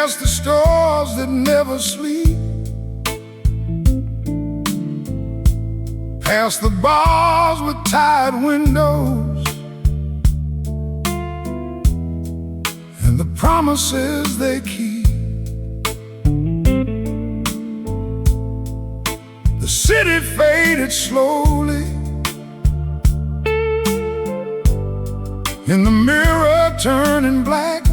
past the stores that never sleep, past the bars with tired windows, and the promises they keep. The city faded slowly, in the mirror turning black,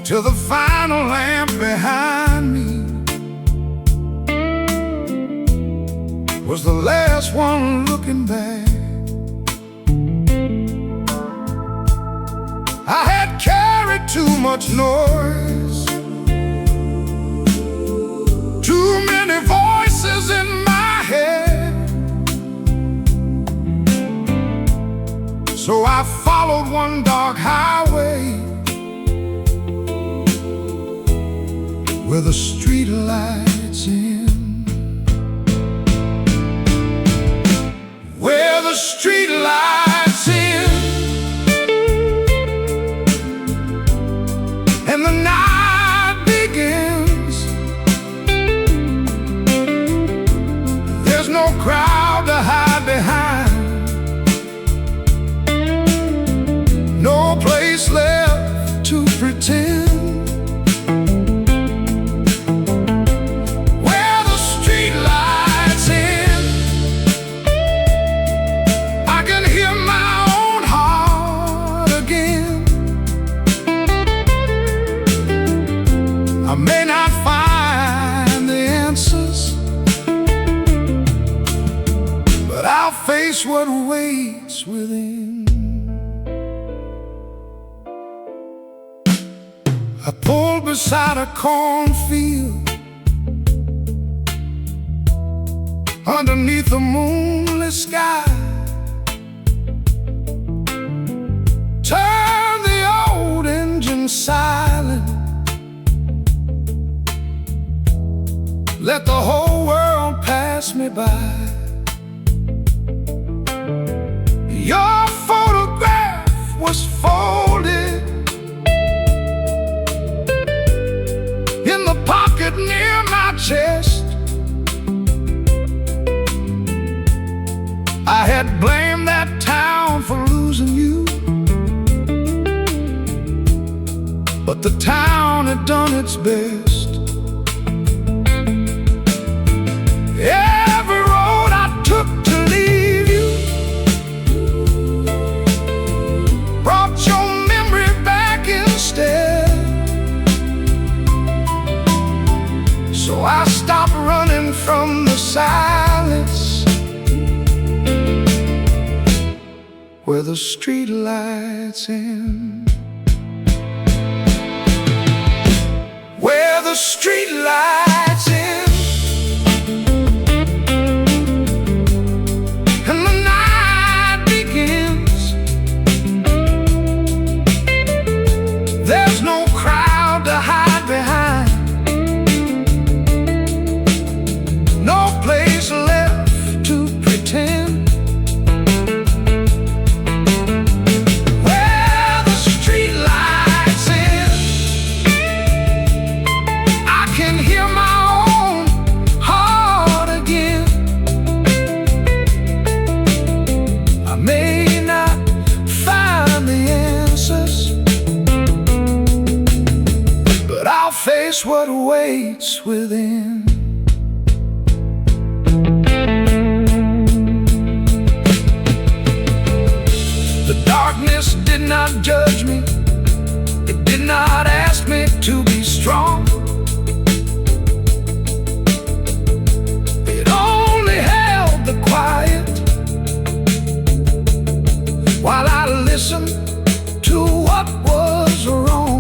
till the final lamp behind me was the last one looking back. I had carried too much noise, too many voices in my head, so I followed one dark highway where the street lights end, where the street lights end, and the night begins. There's no crowd to hide behind, no place left to pretend. I may not find the answers, but I'll face what waits within. I pulled beside a cornfield, underneath a moonless sky. Turned the old engine silent, let the whole world pass me by. Your photograph was folded in the pocket near my chest. I had blamed that town for losing you, but the town had done its best. Every road I took to leave you brought your memory back instead. So I stopped running from the silence where the street lights end, where the street lights end. There's no crowd to hide behind, no place left to pretend. Where the street lights end, I can hear my own heart again. I may not find the answers, I'll face what waits within. The darkness did not judge me, it did not ask me to be strong. It only held the quiet while I listened to what was wrong.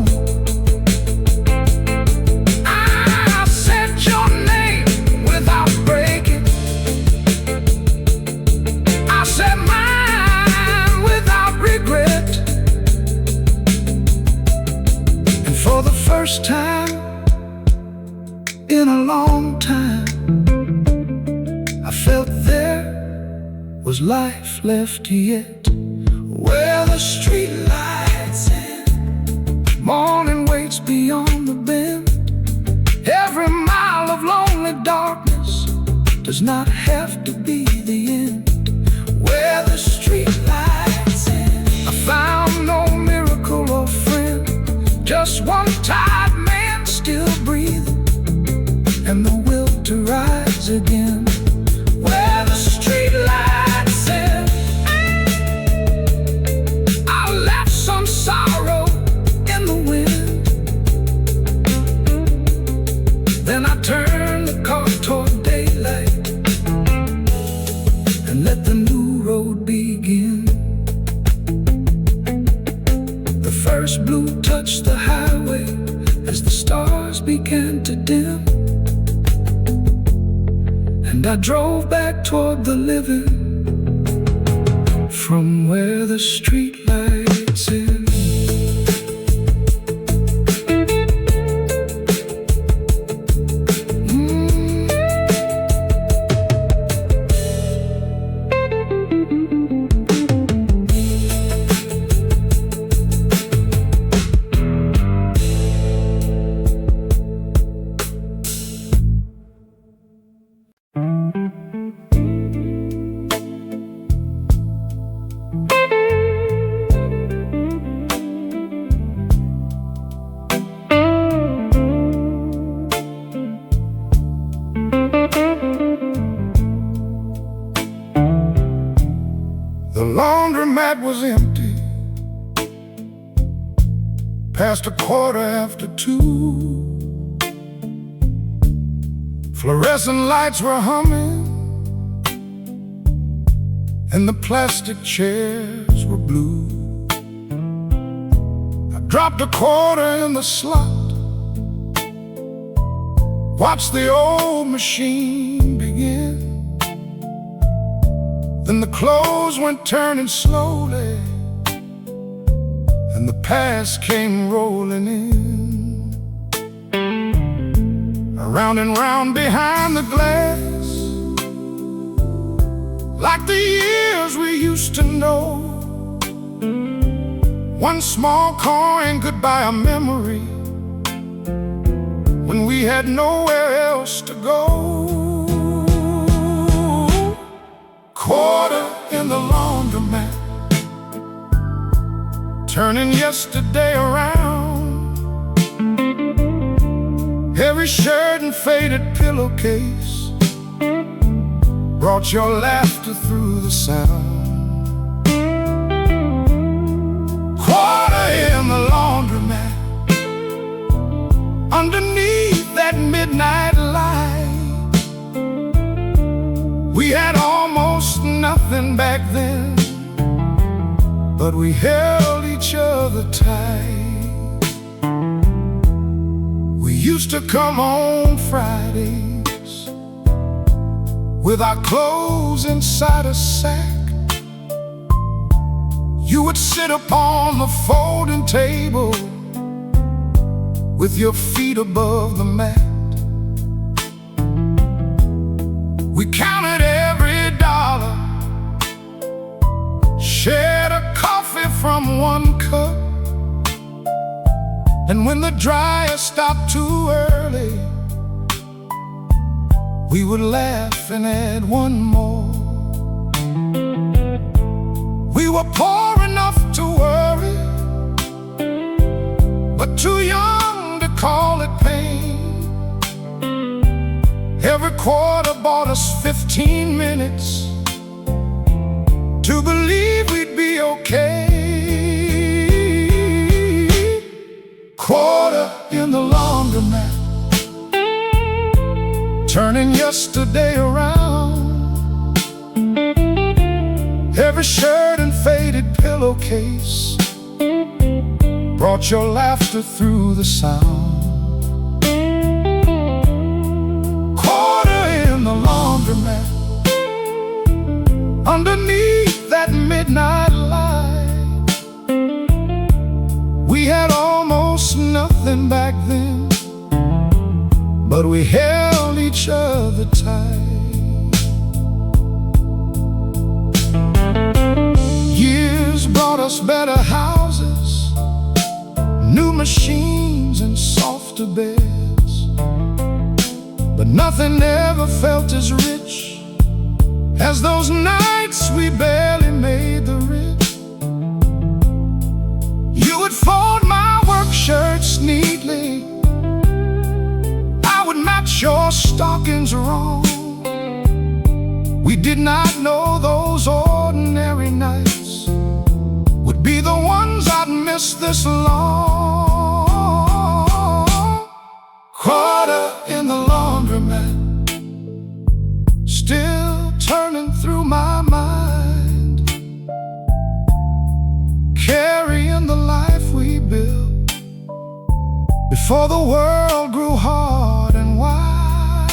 First time in a long time, I felt there was life left yet. Where the street lights end, does not have to be the end. Where the street lights in, I found no miracle or friend, just one tired man still breathing, and the will to rise again. Where the street lights in, I left some sorrow in the wind. Then I turned the car toward daylight and let the new road begin. The first blue touched the highway as the stars began to dim, and I drove back toward the living from where the street lights in. The laundromat was empty, past 2:15. Fluorescent lights were humming, and the plastic chairs were blue. I dropped a quarter in the slot, watched the old machine begin. Then the clothes went turning slowly, and the past came rolling in. Around and round behind the glass, like the years we used to know. One small coin could buy a memory when we had nowhere else to go. Quarter in the laundromat, turning yesterday around. Every shirt and faded pillowcase brought your laughter through the sound. Quarter in the laundromat, underneath that midnight light. We had almost nothing back then, but we held each other tight. We used to come home Fridays with our clothes inside a sack. You would sit upon the folding table with your feet above the mat. We counted every dollar, shared a coffee from one cup, and when the dryer stopped too early, we would laugh and add one more. We were poor enough to worry, but too young to call it pain. Every quarter bought us 15 minutes to believe we'd be okay. Quarter in the laundromat, turning yesterday around. Every shirt and faded pillowcase brought your laughter through the sound. Quarter in the laundromat, underneath that midnight light. We had almost nothing back then, but we held each other tight. Years brought us better houses, new machines and softer beds, but nothing ever felt as rich as those nights we barely made the rent. You would fold my work shirts neatly, I would match your stockings wrong. We did not know those ordinary nights would be the ones I'd miss this long. Quarter in the laundromat, still turning through my mind, carrying the life we built before the world grew hard and wide.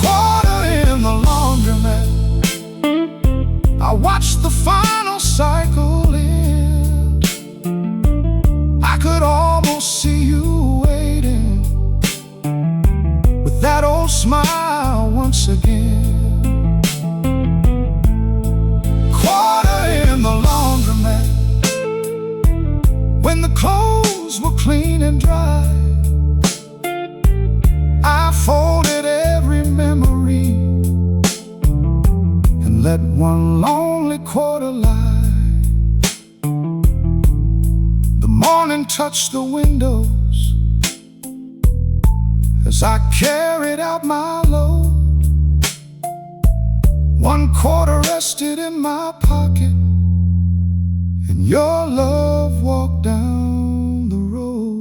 Quarter in the laundromat, I watched the final cycle end. I could almost see you waiting with that old smile once again. Quarter in the laundromat, when the clothes were clean and dry, I folded every memory and let one lonely quarter lie. The morning touched the windows as I carried out my load. One quarter rested in my pocket, and your love walked down the road.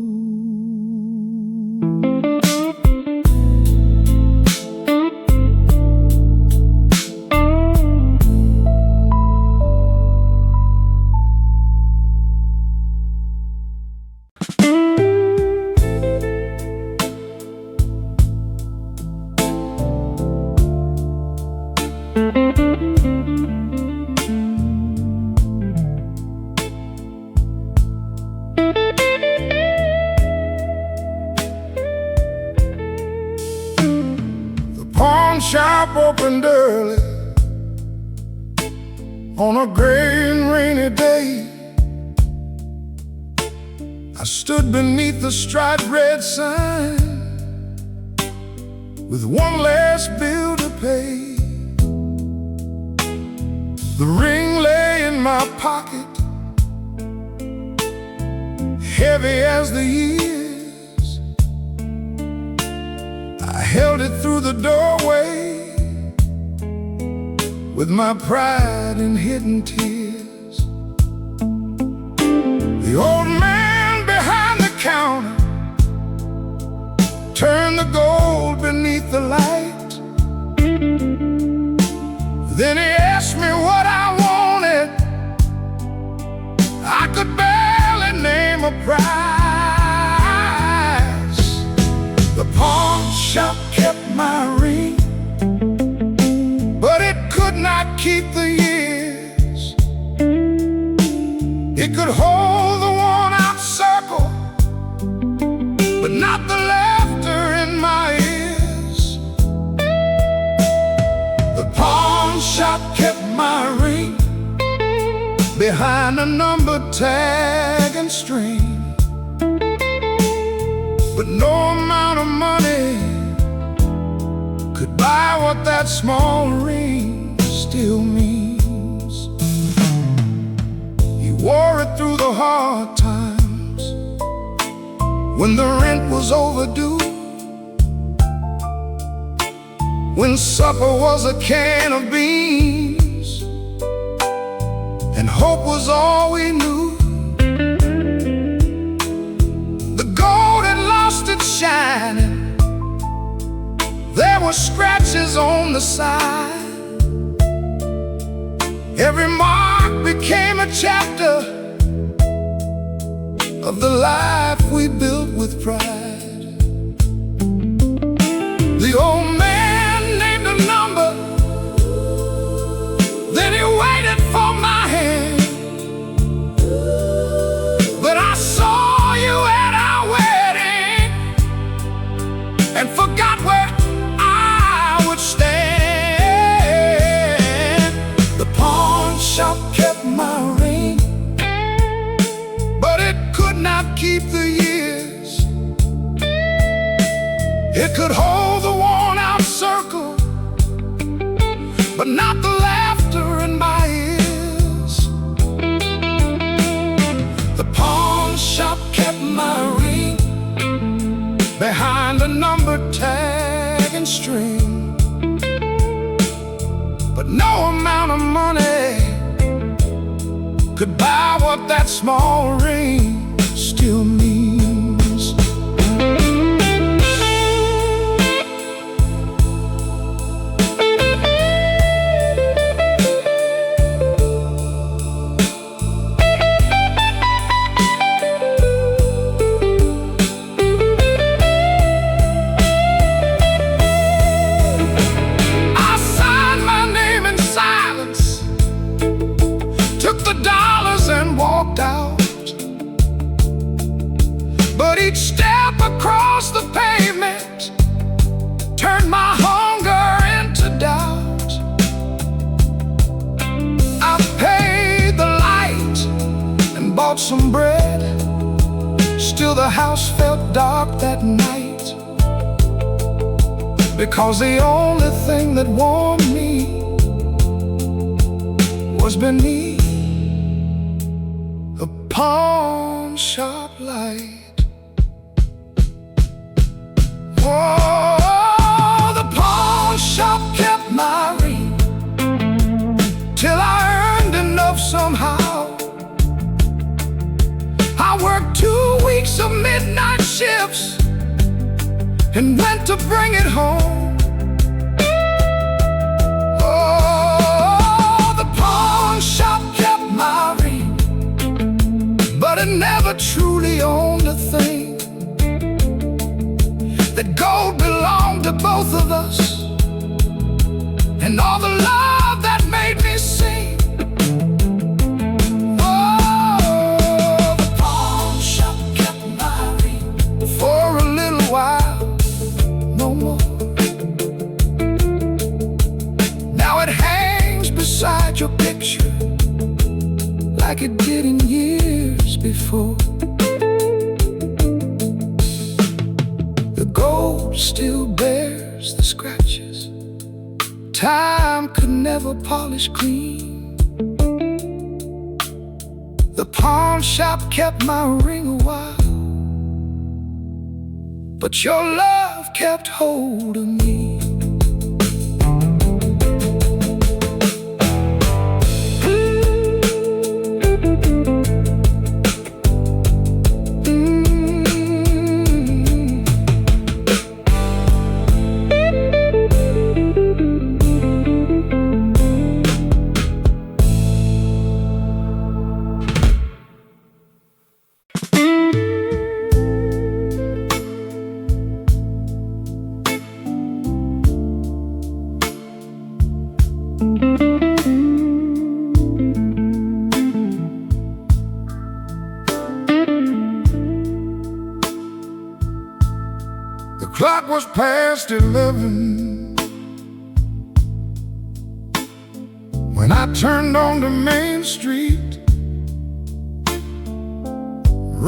Pawn shop opened early on a gray and rainy day. I stood beneath the striped red sign with one last bill to pay. The ring lay in my pocket, heavy as the years. I held it through the doorway with my pride in hidden tears. The old man behind the counter turned the gold beneath the light. Then he asked me what I wanted. I could barely name a price. The pawn shop kept my ring, but it could not keep the years. It could hold the worn-out circle, but not the laughter in my ears. The pawn shop kept my ring behind a number tag and string, but no amount of money could buy what that small ring still means. He wore it through the hard times when the rent was overdue, when supper was a can of beans and hope was all we knew. The gold had lost its shining, there were scratches on the side. Every mark became a chapter of the life we built with pride. The old man named a number, then he waited for my hand. But I saw you at our wedding and forgot where I would stand. The pawn shop kept my ring, but it could not keep the years. but not the laughter in my ears. The pawn shop kept my ring behind a number tag and string, but no amount of money could buy what that small ring still means. I signed my name in silence, took the dollars and walked out. But each step across the pavement turned my hunger into doubt. I paid the light and bought some bread. Still the house felt dark that night, because the only thing that warmed me was beneath the pawn shop light. Oh, the pawn shop kept my ring till I earned enough somehow. I worked 2 weeks of midnight shifts and went to bring it home. Oh, the pawn shop kept my ring, but it never truly owned a thing. That gold belonged to both of us, and all the love that made me sing. Oh, the pawn shop kept my ring for a little while, no more. Now it hangs beside your picture like it did in years before. The gold still bears the scratches time could never polish clean. The pawn shop kept my ring a while, but your love kept hold of me. The clock was past 11 when I turned onto Main Street.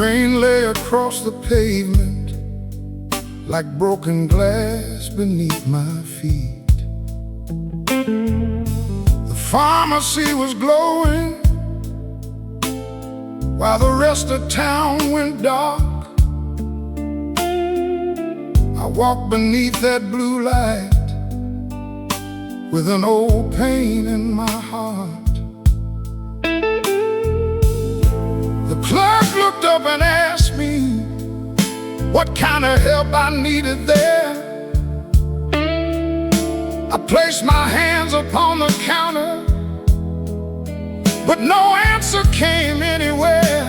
Rain lay across the pavement like broken glass beneath my feet. The pharmacy was glowing while the rest of town went dark. I walked beneath that blue light with an old pain in my heart. The clerk looked up and asked me what kind of help I needed there. I placed my hands upon the counter, but no answer came anywhere.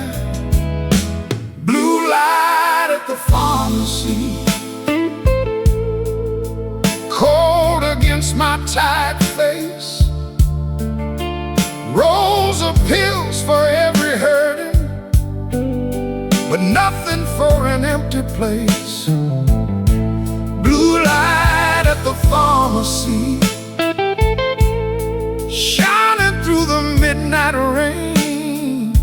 Blue light at the pharmacy, cold against my tired face. Rolls of pills for every hurting, but nothing for an empty place. Blue light at the pharmacy, shining through the midnight rain.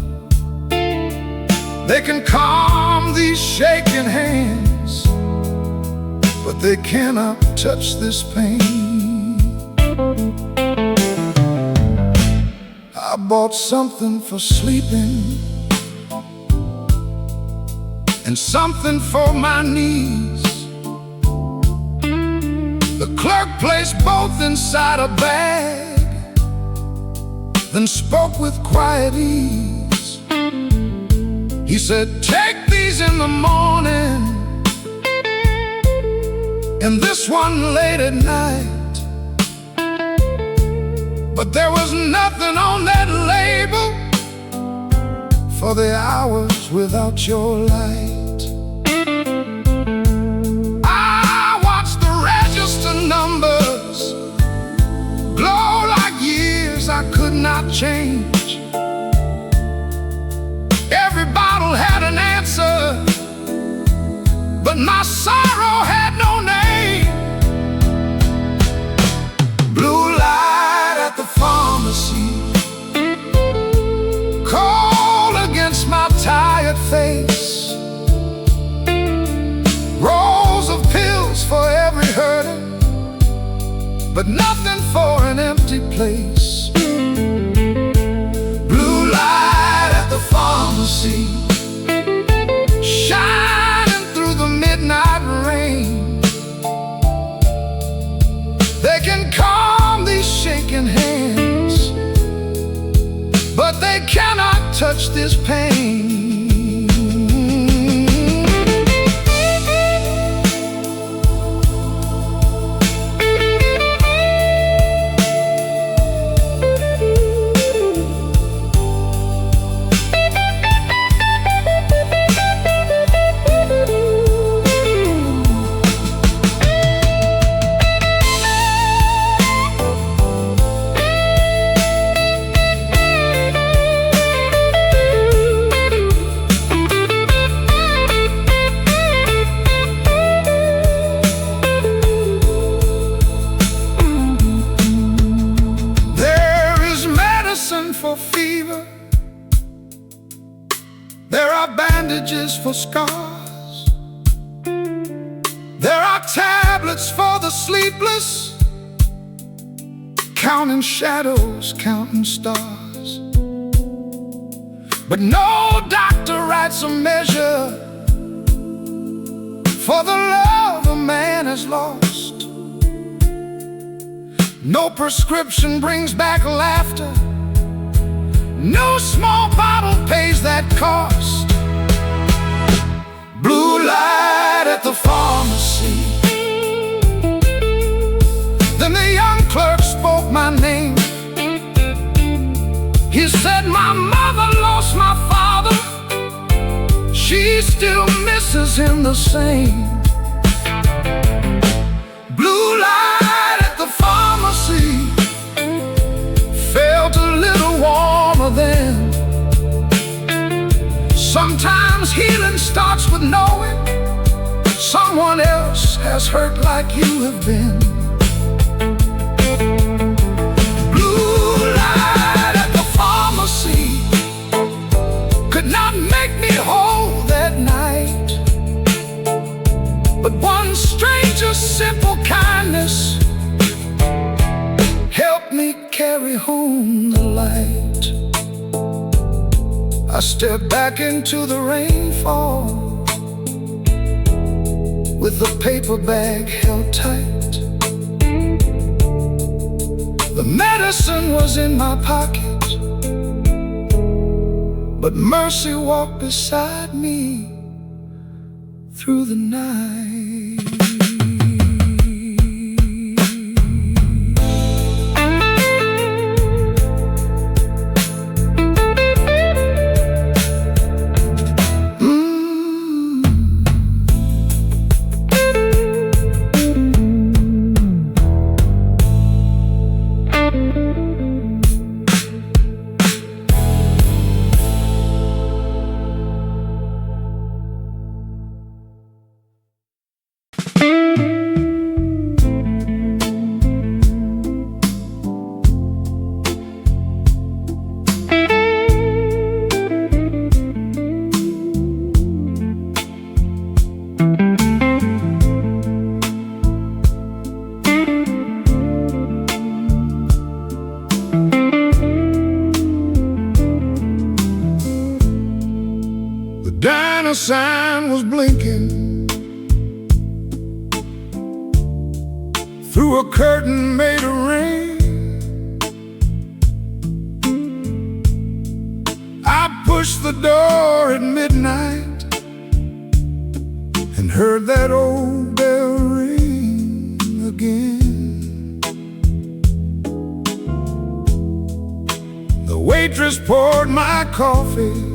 They can calm these shaking hands, but they cannot touch this pain. bought something for sleeping and something for my knees. The clerk placed both inside a bag, then spoke with quiet ease. He said, "Take these in the morning, and this one late at night." But there was nothing on that label for the hours without your light. I watched the register numbers glow like years I could not change. Every bottle had an answer, but my sorrow had no name. Blue light at the pharmacy, cold against my tired face. Rolls of pills for every hurting, but nothing for an empty place. Blue light at the pharmacy, shining through the midnight rain. They can calm these shaking hands, but they cannot touch this pain. For fever, there are bandages for scars, there are tablets for the sleepless, counting shadows, counting stars. But no doctor writes a measure for the love a man has lost. No prescription brings back laughter, no small bottle pays that cost. Blue light at the pharmacy. Then the young clerk spoke my name. He said, "My mother lost my father, she still misses him the same." Blue light at the pharmacy felt a little warmer then. Sometimes healing starts with knowing someone else has hurt like you have been. Blue light at the pharmacy could not make me whole that night, but one stranger's simple kindness helped me carry home the light. I stepped back into the rainfall with the paper bag held tight. The medicine was in my pocket, but mercy walked beside me through the night. diner sign was blinking through a curtain made of rain. I pushed the door at midnight and heard that old bell ring again. The waitress poured my coffee,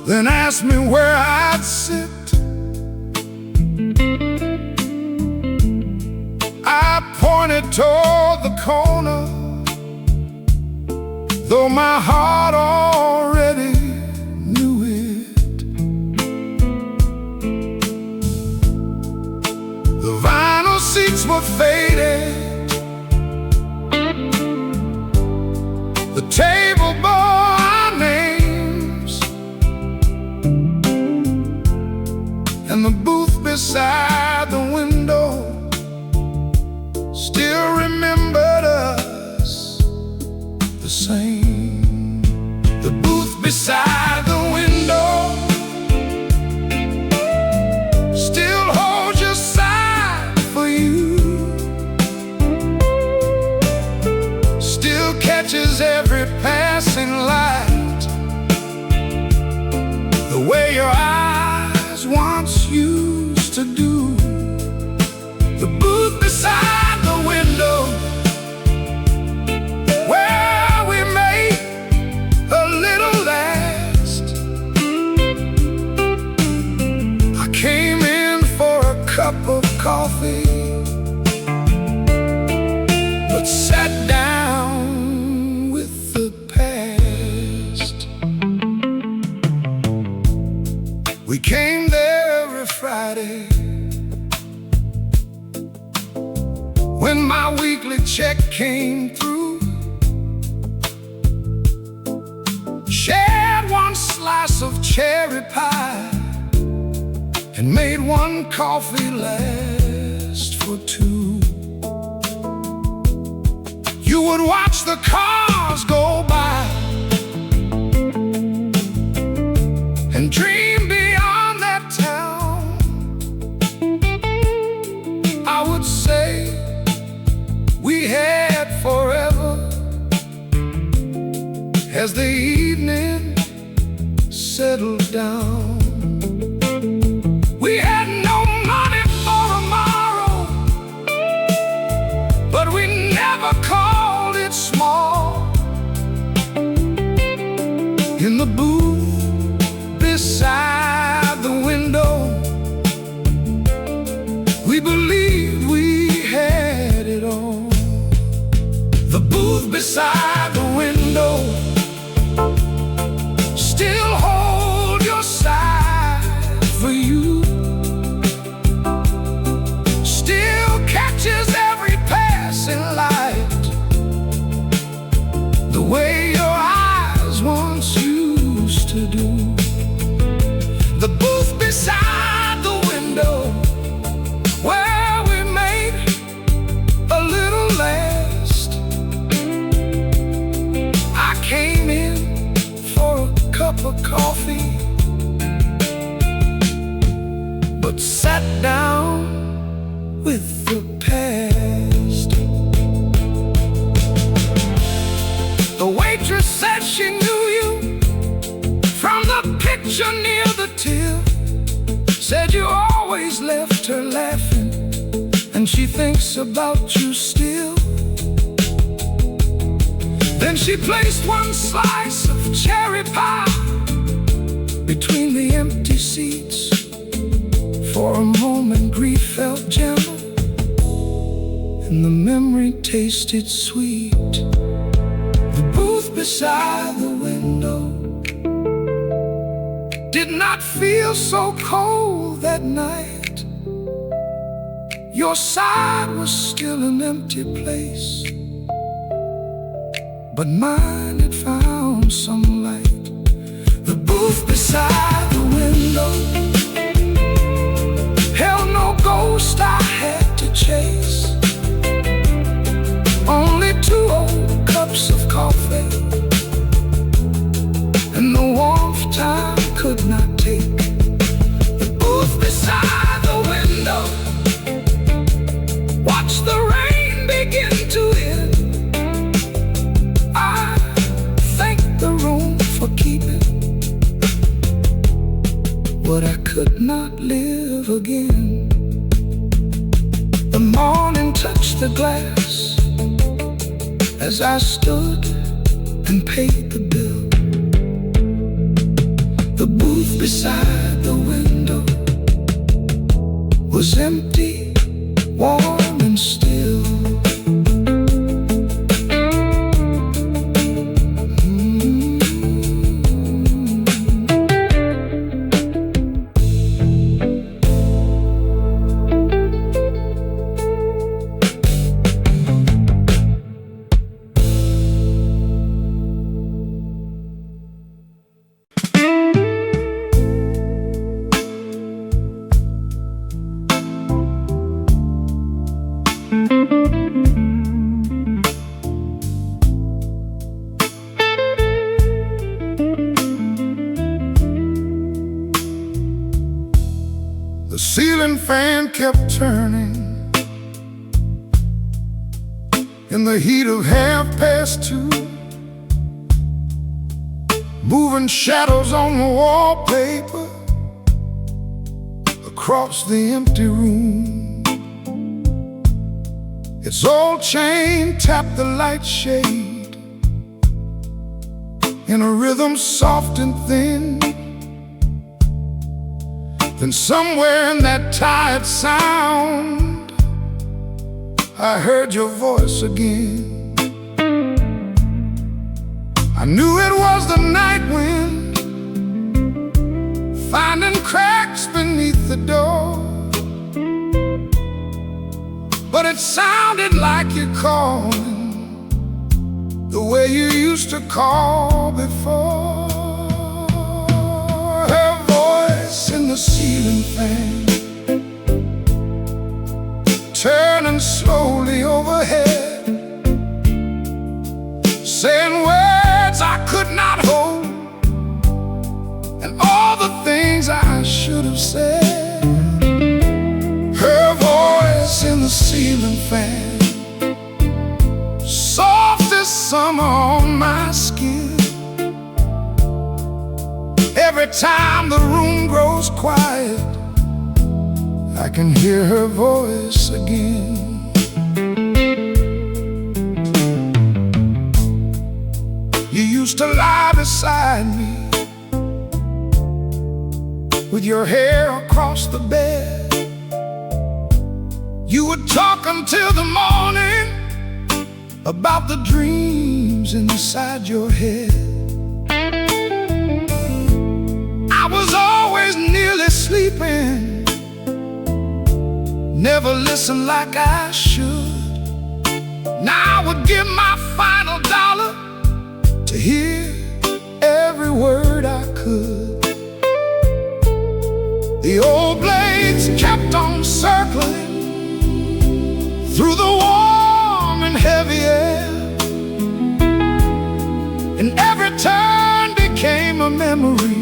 then asked me where I'd sit. I pointed toward the corner, though my heart already knew it. The vinyl seats were faded, the table bore our names, and the booth beside the window still remembered us the same. The booth beside the window still holds your sign for you, still catches every passing light, the way your eyes once used to do. The booth beside the window where we made a little last. I came in for a cup of coffee, but sat down with the past. We came there every Friday when my weekly check came through, shared one slice of cherry pie, and made one coffee last for two. You would watch the cars go by and dream beyond that town. I would say we had forever as the evening settled down. We had no money for tomorrow, but we never called it small. In the booth beside the window, we believed we had it all. The booth beside the window still hold your side for you, still catches every passing light, the way your eyes once used to do. The booth beside the window where we made a little last. I came in for a cup of coffee, but sat down with the past. The waitress said she knew you from the picture near the till, said you always left her laughing, and she thinks about you still. Then she placed one slice of cherry pie between the empty seats. For a moment grief felt gentle, and the memory tasted sweet. The booth beside the window did not feel so cold that night. Your side was still an empty place, but mine had found some light. The booth beside the window held no ghost I had to chase, only 2 old cups of coffee but I could not live again. The morning touched the glass as I stood and paid the bill. The booth beside the window was empty, warm and still. The ceiling fan kept turning in the heat of 2:30, moving shadows on the wallpaper across the empty room. Its old chain tapped the light shade in a rhythm soft and thin. Then somewhere in that tired sound, I heard your voice again. I knew it was the night wind, finding cracks beneath the door. But it sounded like you're calling the way you used to call before. Her voice in the ceiling fan, turning slowly overhead, saying words I could not hold, and all the things I should have said. Her voice in the ceiling fan, soft as summer on my skin. Every time the room grows quiet, I can hear her voice again. You used to lie beside me with your hair across the bed. You would talk until the morning about the dreams inside your head. I was always nearly sleeping, never listened like I should. Now I would give my final dollar to hear every word I could. The old blades kept on circling through the warm and heavy air, and every turn became a memory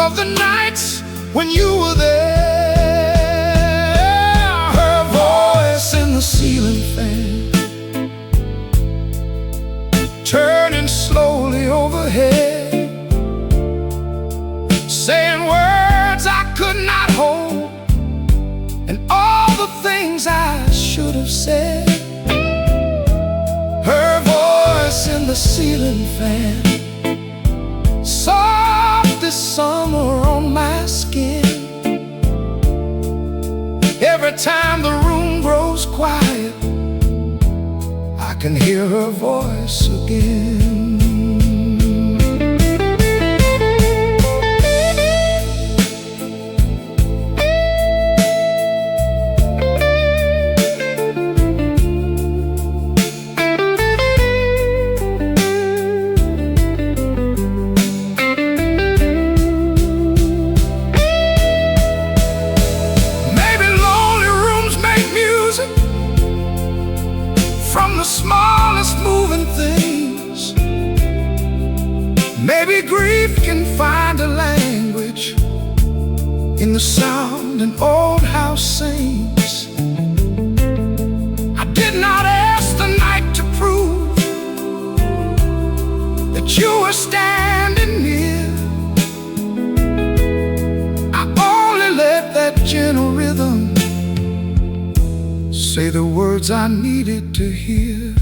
of the nights when you were there. Her voice in the ceiling fan, turning slowly overhead, saying words I could not hold, and all the things I should have said. Her voice in the ceiling fan, soft as summer on my skin. Every time the room grows quiet, I can hear her voice again. From the smallest moving things, maybe grief can find a language in the sound an old house sings. I did not ask the night to prove that you were standing near. say the words I needed to hear.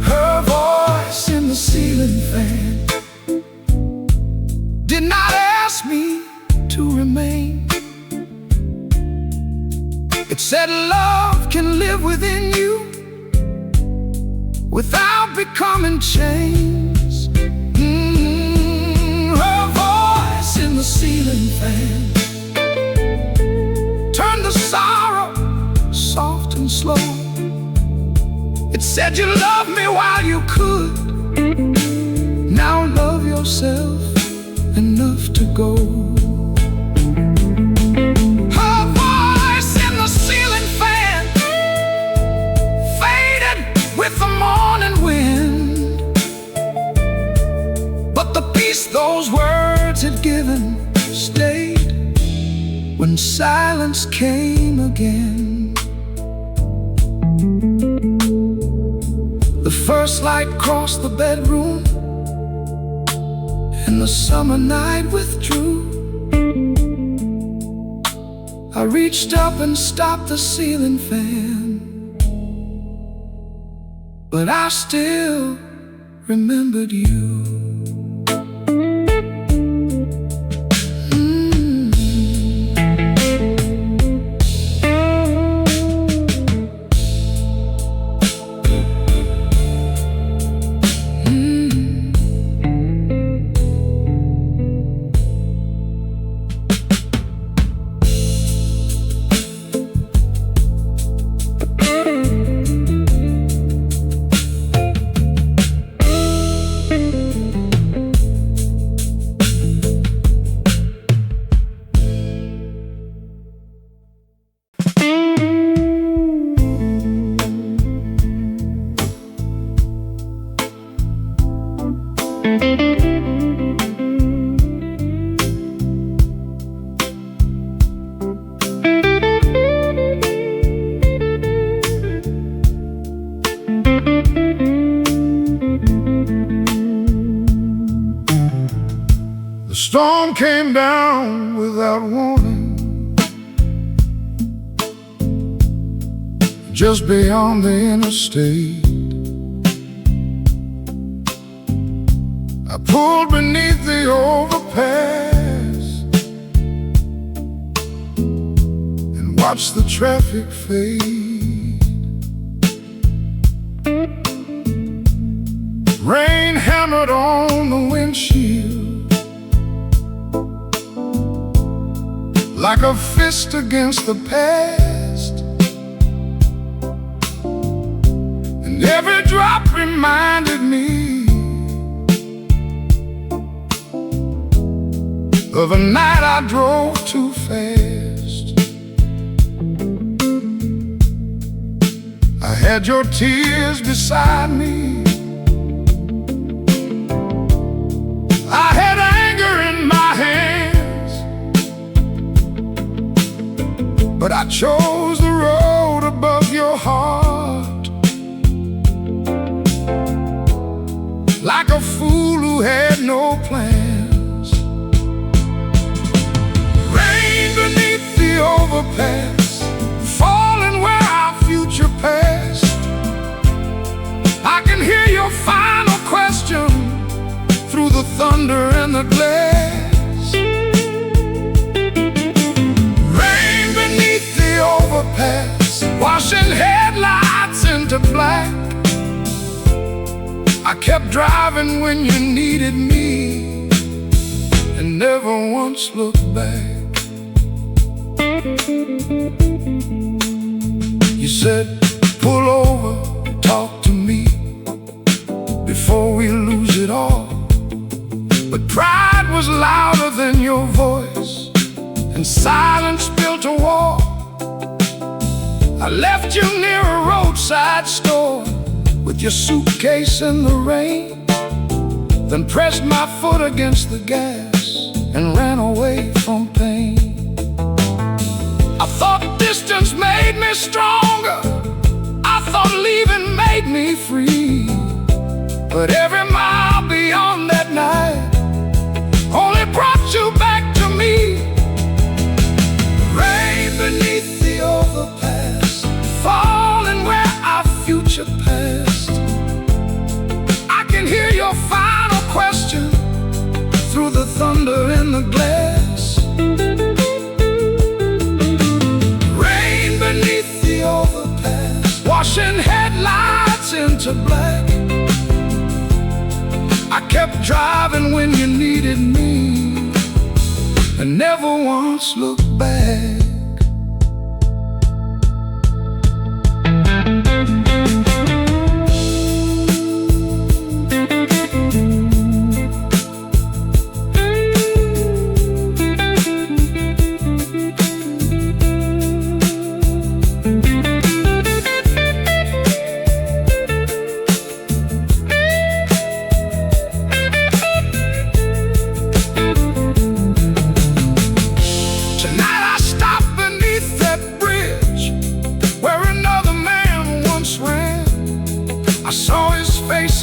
Her voice in the ceiling fan did not ask me to remain. It said love can live within you without becoming chains. Her voice in the ceiling fan turned the sorrow soft and slow. It said you loved me while you could. Now love yourself enough to go. Her voice in the ceiling fan faded with the morning wind, but the peace those words had given stayed when silence came again. The first light crossed the bedroom and the summer night withdrew. I reached up and stopped the ceiling fan, but I still remembered you. The storm came down without warning, just beyond the interstate. I pulled beneath the overpass and watched the traffic fade. Rain hammered on the windshield like a fist against the past, and every drop reminded me of a night I drove too fast. I had your tears beside me, I had anger in my hands, but I chose the road above your heart, like a fool who had no plans. Rain beneath the overpass, falling where our future passed. I can hear your final question through the thunder and the glass. Rain beneath the overpass, washing headlights into black. I kept driving when you needed me and never once looked back. You said, pull over, talk to me before we lose it all. But pride was louder than your voice, and silence built a wall. I left you near a roadside store with your suitcase in the rain, then pressed my foot against the gas and ran away from pain. I thought distance made me stronger, I thought leaving made me free, but every mile beyond that night only brought you back to me. Rain beneath the overpass, the glass. Rain beneath the overpass, washing headlights into black. I kept driving when you needed me, and never once looked back.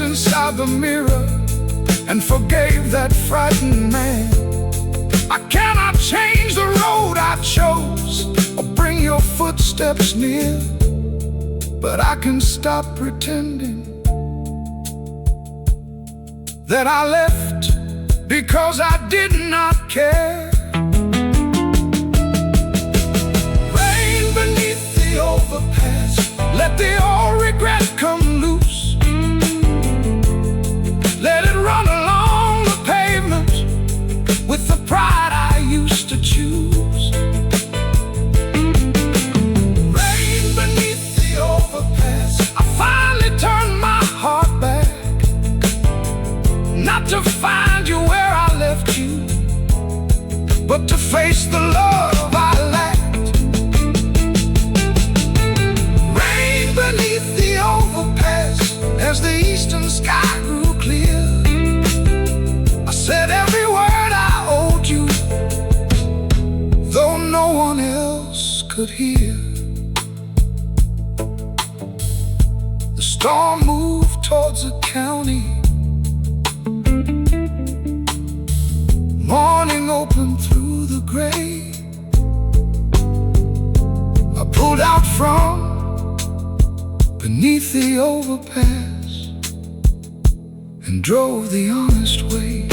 Inside the mirror and forgave that frightened man. I cannot change the road I chose or bring your footsteps near, but I can stop pretending that I left because I did not care. Rain beneath the overpass, let the old regret come loose. Let it run along the pavement with the pride I used to choose. Rain beneath the overpass, I finally turned my heart back, not to find you where I left you, but to face the love I lacked. Rain beneath the overpass, as the eastern sky grew clear, I said every word I owed you, though no one else could hear. The storm moved towards the county, morning opened through the gray. I pulled out from beneath the overpass and drove the honest way.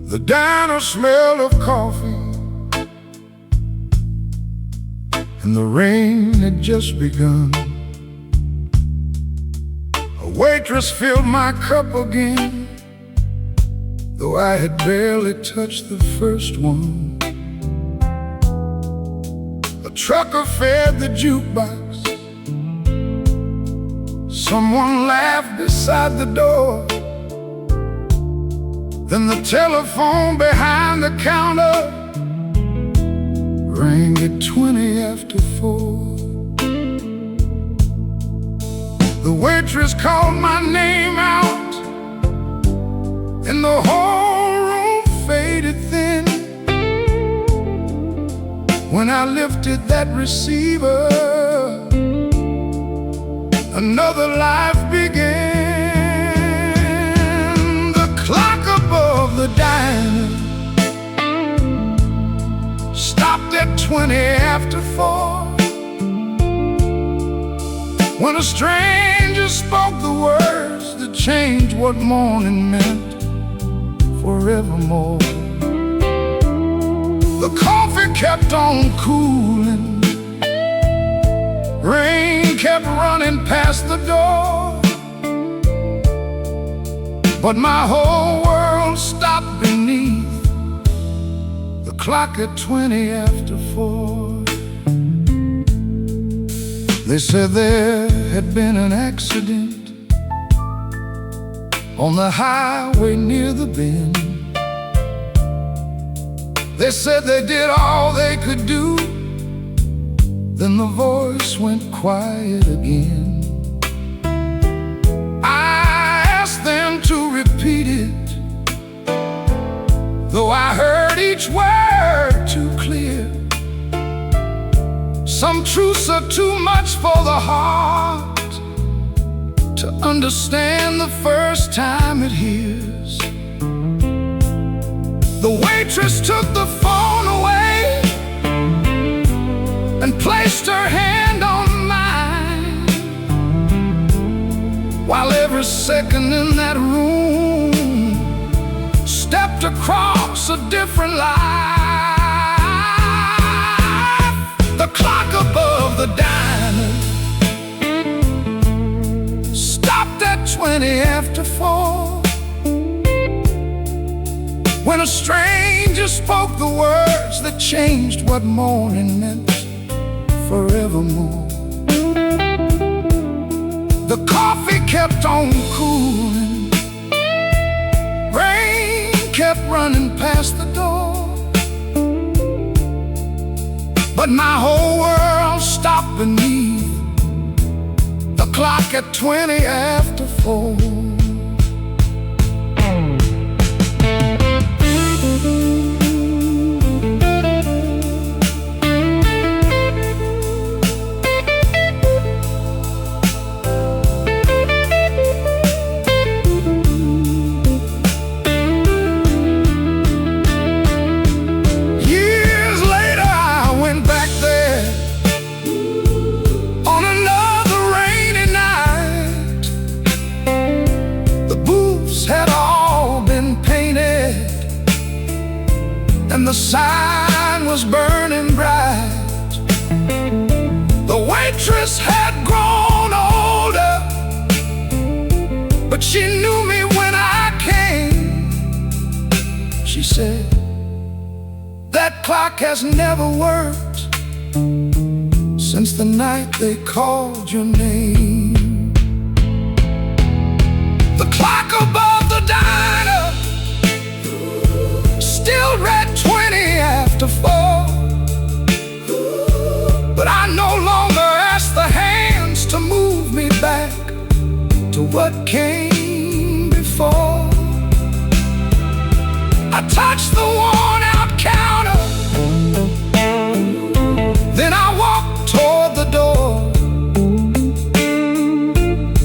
The diner smelled of coffee, and the rain had just begun. A waitress filled my cup again, though I had barely touched the first one. A trucker fed the jukebox, someone laughed beside the door. Then the telephone behind the counter rang at 20 after 4. The waitress called my name out, and the whole room faded thin. When I lifted that receiver, another life began. Clock above the diner stopped at 20 after 4, when a stranger spoke the words that changed what morning meant forevermore. The coffee kept on cooling, rain kept running past the door, but my whole world stopped beneath the clock at 20 after 4. They said there had been an accident on the highway near the bend. They said they did all they could do. Then the voice went quiet again. I asked them to repeat it, though I heard each word too clear. Some truths are too much for the heart to understand the first time it hears. The waitress took the phone away and placed her hand on mine, while every second in that room stepped across a different life. The clock above the diner stopped at 20 after 4, when a stranger spoke the words that changed what morning meant forevermore. The coffee kept on cooling, rain kept running past the door, but my whole world stopped beneath the clock at 20 after 4. And the sign was burning bright. The waitress had grown older, but she knew me when I came. She said, "That clock has never worked since the night they called your name." The clock above the diner still read 20 after 4, but I no longer ask the hands to move me back to what came before. I touched the worn-out counter, then I walked toward the door.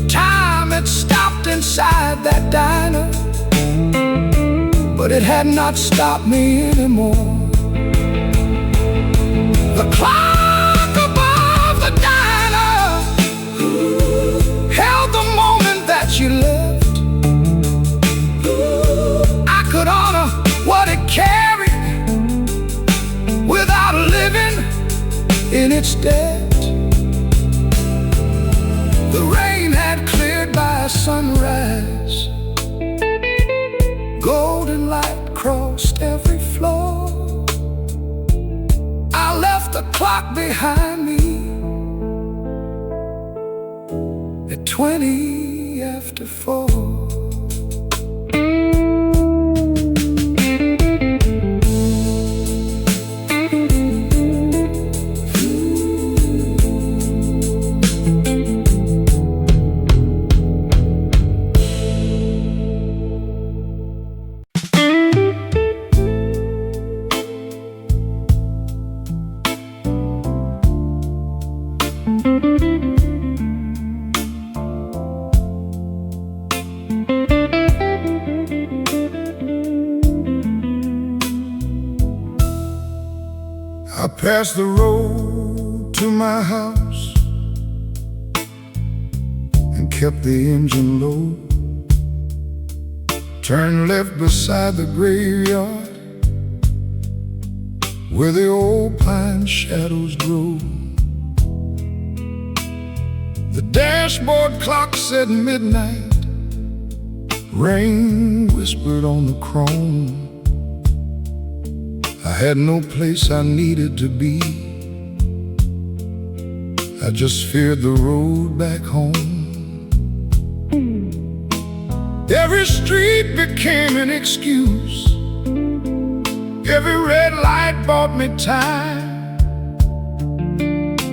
Time had stopped inside that diner, but it had not stopped me anymore. The clock above the diner held the moment that you left. I could honor what it carried without living in its debt. The rain had cleared by sunrise, golden light crossed every floor. I left the clock behind me at 20 after 4. I passed the road to my house and kept the engine low. Turned left beside the graveyard where the old pine shadows grow. The dashboard clock said midnight, rain whispered on the chrome. I had no place I needed to be. I just feared the road back home. Every street became an excuse. Every red light bought me time,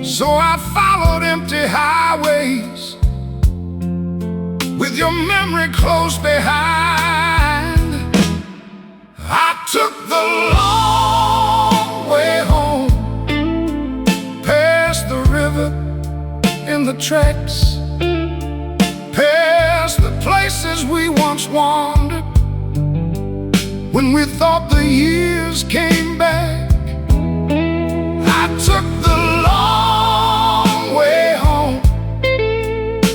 so I followed empty highways with your memory close behind. I took the long way home, past the river in the tracks, past the places we once wandered, when we thought the years came back. I took the long way home,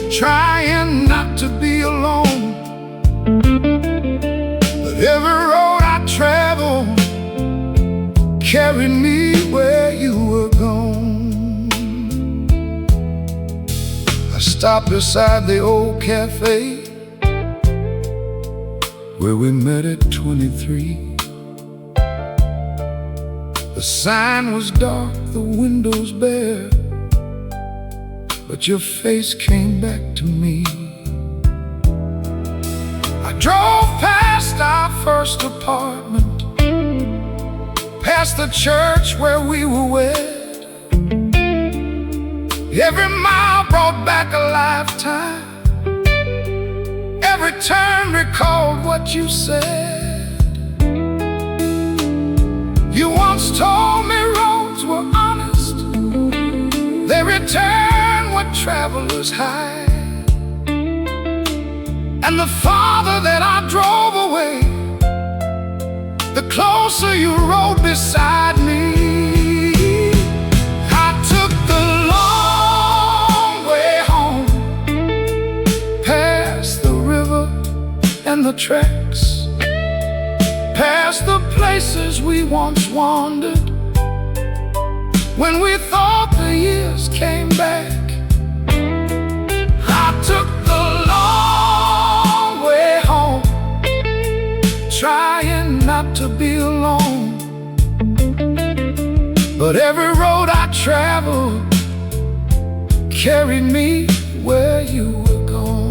trying not to be alone. But every road I traveled carried me where you were gone. I stopped beside the old cafe where we met at 23. The sign was dark, the windows bare, but your face came back to me. I drove past our first apartment, past the church where we were wed. Every mile brought back a lifetime, every turn recalled what you said. You once told me roads were honest, they return what travelers hide. And the farther that I drove away, the closer you rode beside me. I took the long way home, past the river and the tracks, past the places we once wandered, when we thought the years came back. I took the long way home, trying not to be alone. But every road I traveled carried me where you were gone.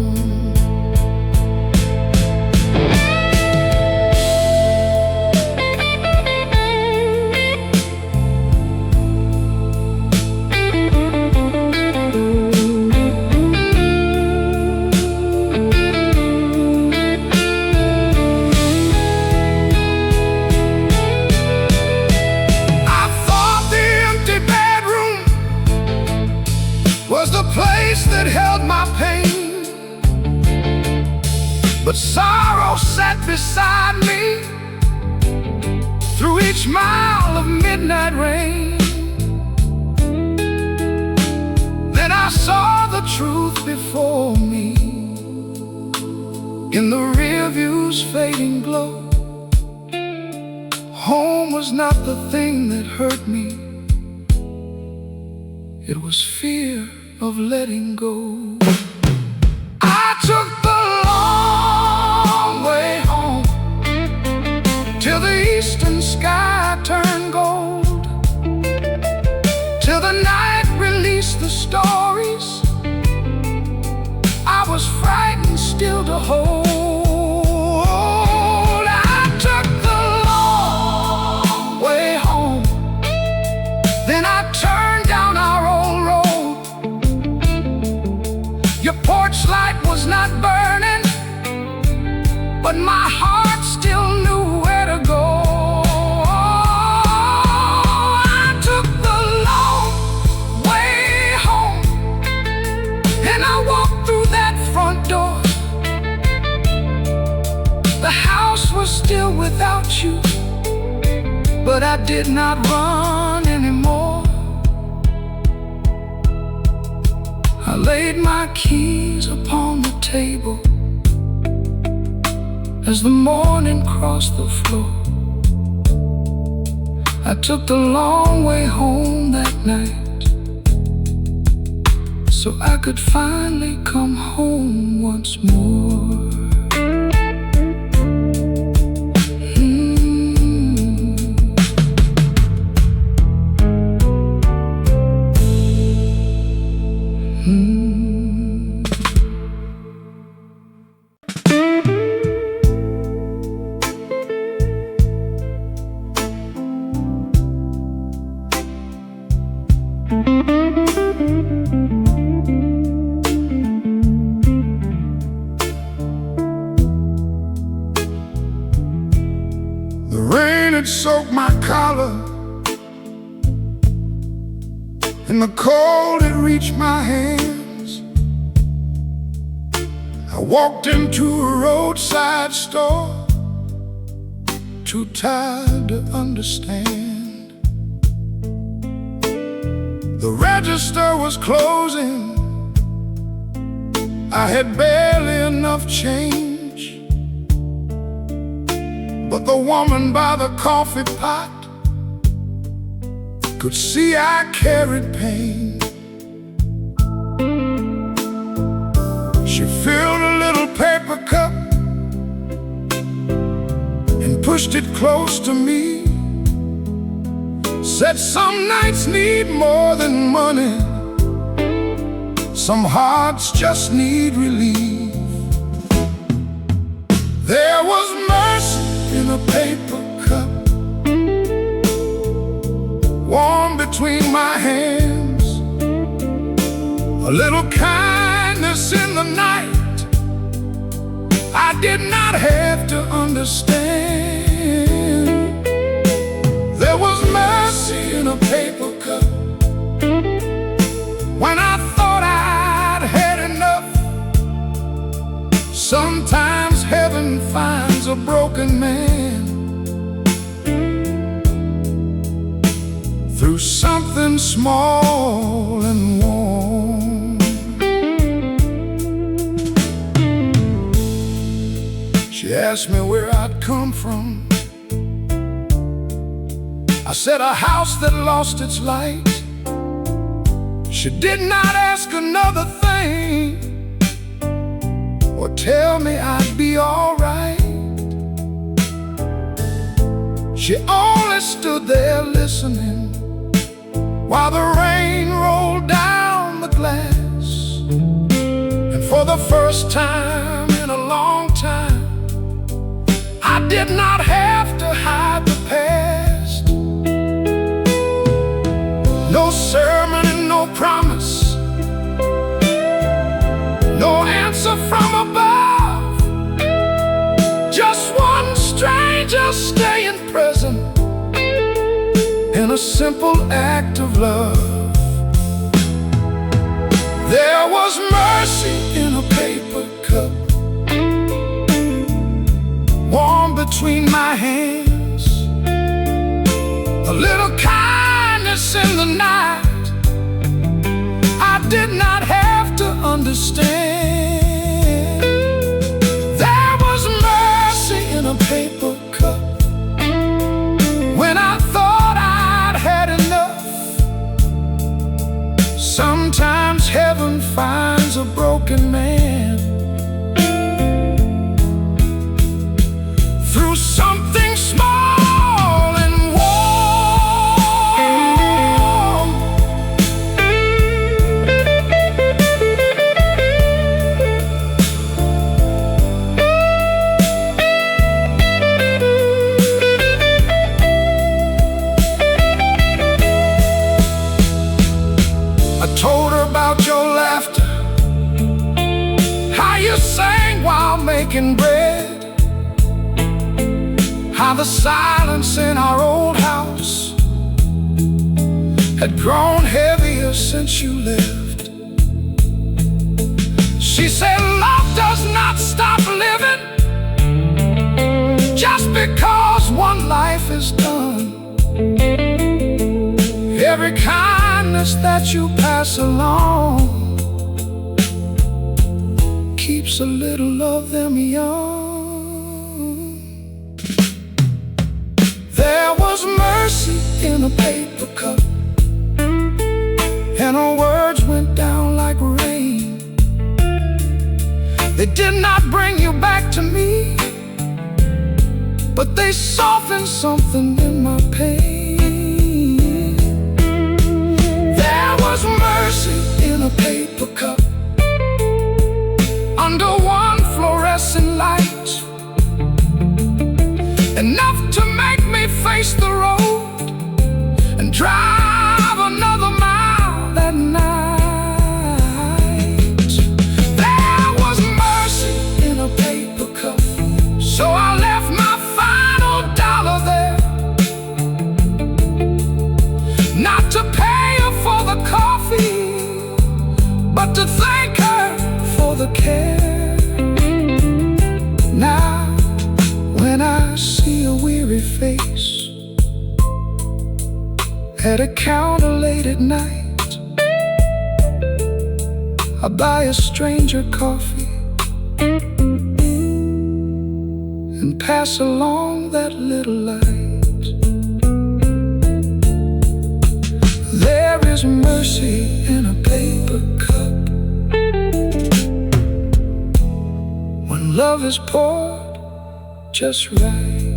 Place that held my pain, but sorrow sat beside me through each mile of midnight rain. Then I saw the truth before me in the rear view's fading glow. Home was not the thing that hurt me, it was fear of letting go. I took the long way home, till the eastern sky turned gold, till the night released the stories I was frightened still to hold. I took the long way home, then I turned down our old road. Your porch light was not burning, but my heart still knew where to go. I took the long way home, and I walked through that front door. The house was still without you, but I did not run anymore. I laid my keys upon the table as the morning crossed the floor. I took the long way home that night, so I could finally come home once more. had soaked my collar, and the cold had reached my hands. I walked into a roadside store, too tired to understand. The register was closing, I had barely enough change, but the woman by the coffee pot could see I carried pain. She filled a little paper cup and pushed it close to me. Said some nights need more than money, some hearts just need relief. There was mercy in a paper cup, warm between my hands, a little kindness in the night I did not have to understand. There was mercy in a paper cup when I thought I'd had enough. Sometimes heaven finds a broken man through something small and warm. She asked me where I'd come from. I said a house that lost its light. She did not ask another thing, or tell me I'd be alright. She only stood there listening while the rain rolled down the glass. And for the first time in a long time, I did not have to hide the past. No sermon and no promise, no answer from above, just one stranger staying present in a simple act of love. There was mercy in a paper cup, warm between my hands, a little kindness in the night I did not have to understand. There was mercy in a paper cup when I thought I'd had enough. Sometimes heaven finds a broken man through something small and warm. I told her about your laughter, how you sang while making bread, how the silence in our old house had grown heavier since you left. She said love does not stop living just because one life is done. Every kindness that you pass along keeps a little of them young. There was mercy in a paper cup, and her words went down like rain. They did not bring you back to me, but they softened something in my pain. There was mercy in a paper cup under one fluorescent light, enough to make me face the road and drive another mile that night. There was mercy in a paper cup, so I left my final dollar there I buy a stranger coffee and pass along that little light. There is mercy in a paper cup when love is poured just right.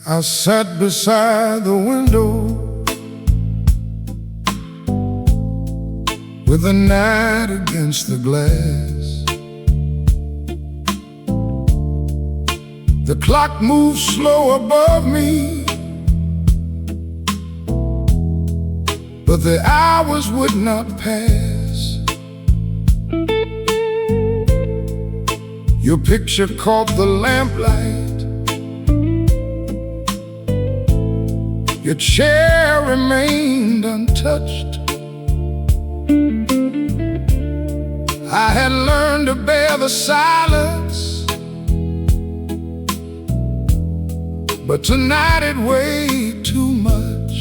I sat beside the window with the night against the glass. The clock moved slow above me, but the hours would not pass. Your picture caught the lamplight. Your chair remained untouched. I had learned to bear the silence, but tonight it weighed too much.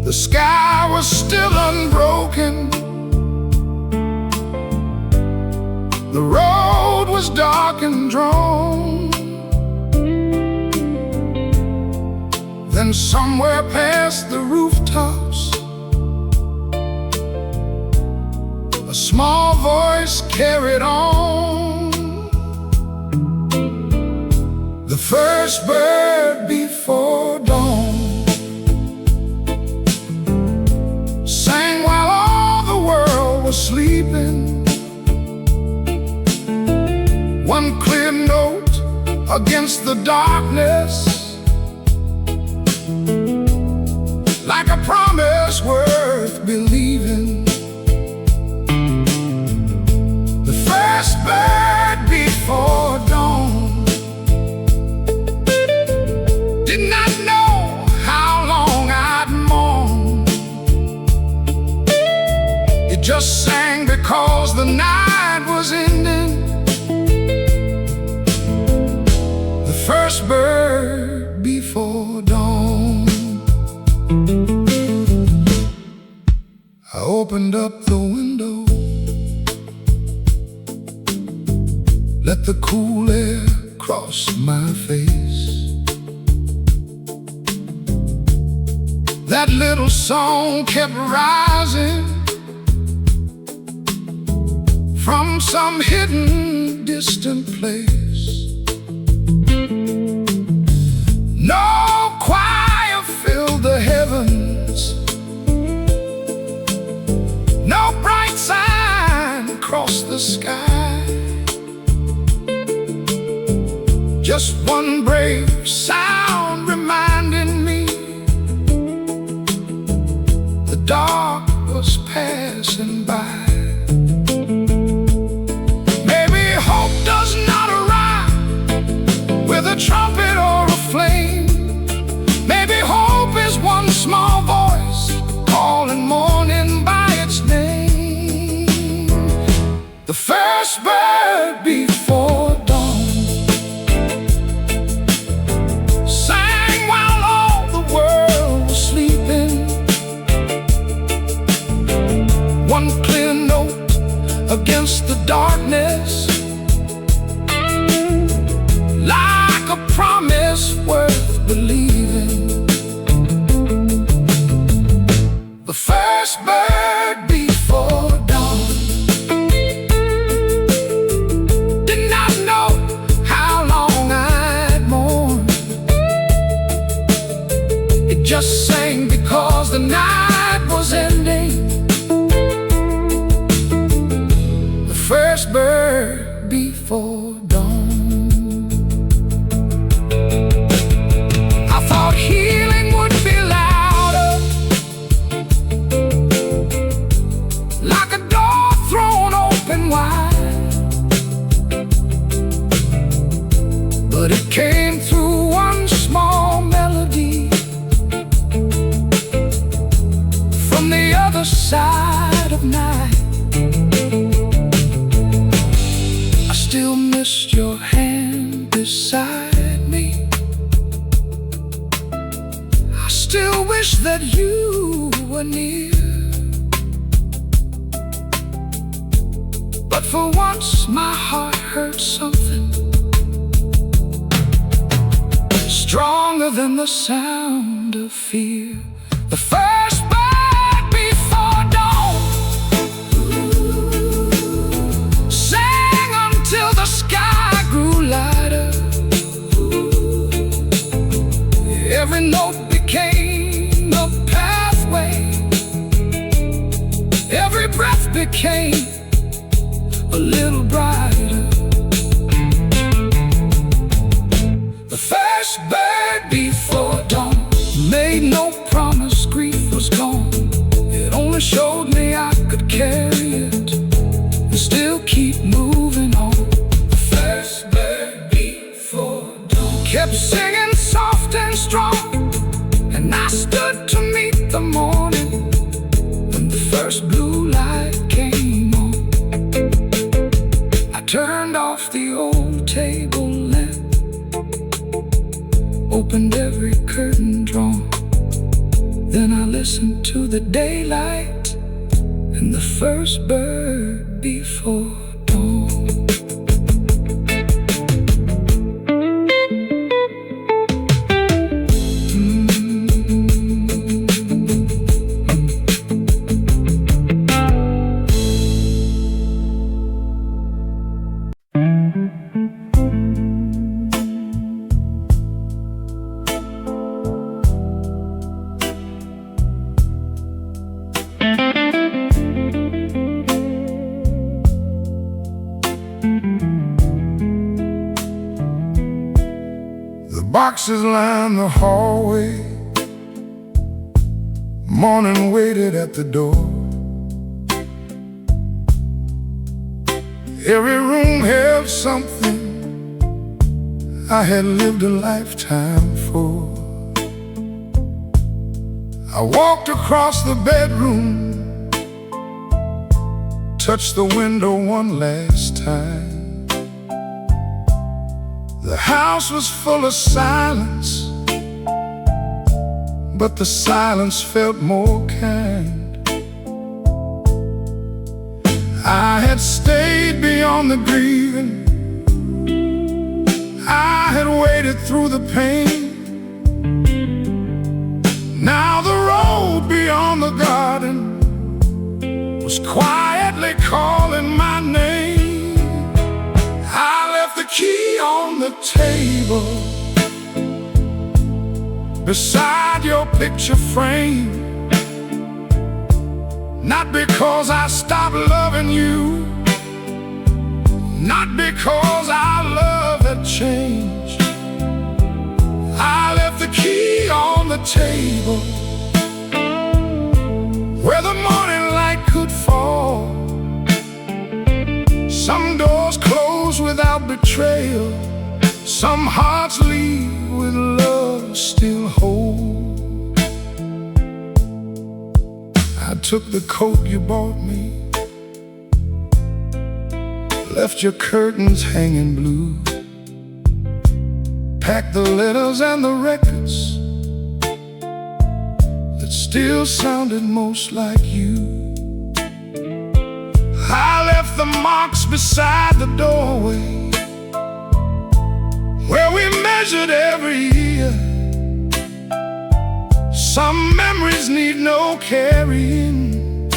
The sky was still unbroken. The road was dark and drawn. Then somewhere past the rooftops, a small voice carried on. The first bird before dawn sang while all the world was sleeping. One clear note against the darkness, like a promise worth believing. The first bird before dawn did not know how long I'd mourn. It just sang because the night was ending. The first bird before dawn. I opened up the window, let the cool air cross my face. That little song kept rising from some hidden, distant place. No choir filled the heavens, no bright sign across the sky. Just one brave sound reminding me the dark was passing by. Maybe hope does not arrive with a trumpet or a flame. Maybe hope is one small voice calling morning by its name. The first bird before dawn sang while all the world was sleeping. One clear note against the darkness, like a promise worth believing. The first bird before dawn did not know how long I'd mourn. sang because the night was ending. The first bird before dawn. I thought healing would be louder, like a door thrown open wide, but it came through one small melody from the other side of night. I still missed your hand beside me. I still wish that you were near. But for once my heart heard something stronger than the sound of fear. The first bird before dawn sang until the sky grew lighter. Every note became a pathway, every breath became a little brighter. The first bird before dawn made no promise, grief was gone. It only showed me I could carry it and still keep moving on. The first bird before dawn kept singing soft and strong, and I stood to meet the morning when the first blue light came on. I turned off the old table lamp, opened every curtain drawn. Then I listened to the daylight and the first bird before dawn. Boxes lined the hallway, morning waited at the door. Every room held something I had lived a lifetime for. I walked across the bedroom, touched the window one last time. The house was full of silence, but the silence felt more kind. I had stayed beyond the grieving, I had waited through the pain. Now the road beyond the garden was quietly calling my name. I left the key on the table beside your picture frame. Not because I stopped loving you, not because our love had changed. I left the key on the table where the morning light could fall. Some doors close without betrayal, some hearts leave with love still whole. I took the coat you bought me, left your curtains hanging blue, packed the letters and the records that still sounded most like you. I left the marks beside the doorway where we measured every year. Some memories need no carrying,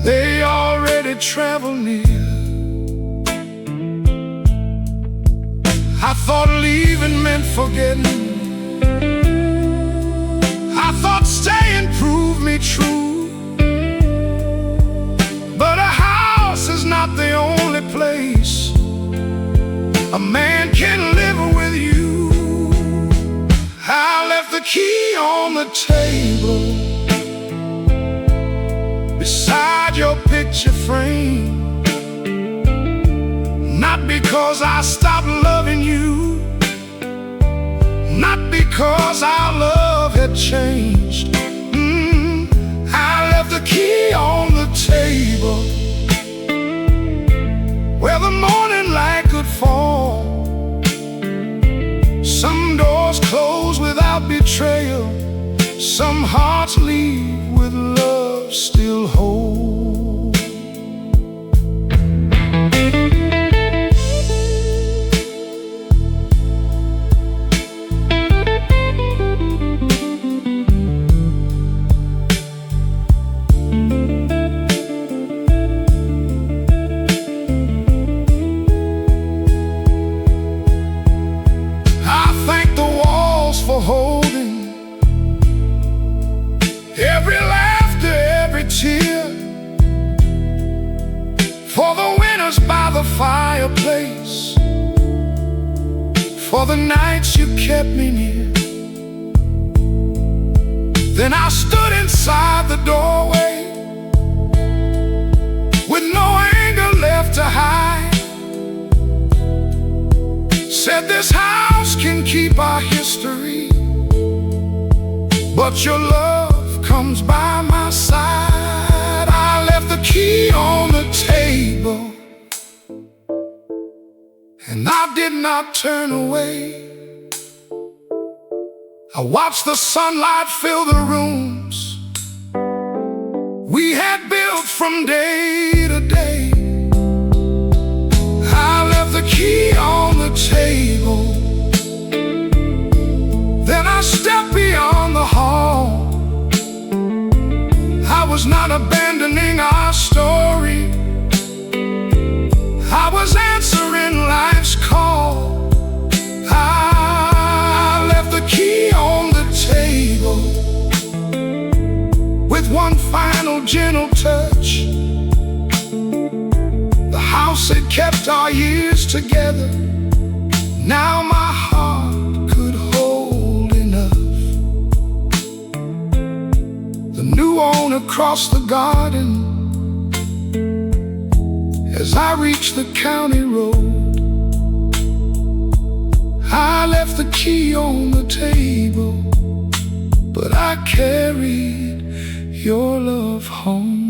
they already travel near. I thought leaving meant forgetting, a man can live with you. I left the key on the table beside your picture frame, not because I stopped loving you, not because our love had changed. I left the key on the table where the morning light could fall. Some doors close without betrayal, some hearts leave with love still whole. For holding every laughter, every tear, for the winners by the fireplace, for the nights you kept me near. Then I stood inside the doorway with no anger left to hide. Said this house can keep our history, but your love comes by my side. I left the key on the table, and I did not turn away. I watched the sunlight fill the rooms we had built from day to day. I left the key on the table, then I stepped beyond the hall. I was not abandoning our story, I was answering life's call. I left the key on the table with one final gentle touch. The house had kept our years together, now my heart could hold enough. The new owner crossed the garden as I reached the county road. I left the key on the table, but I carried your love home.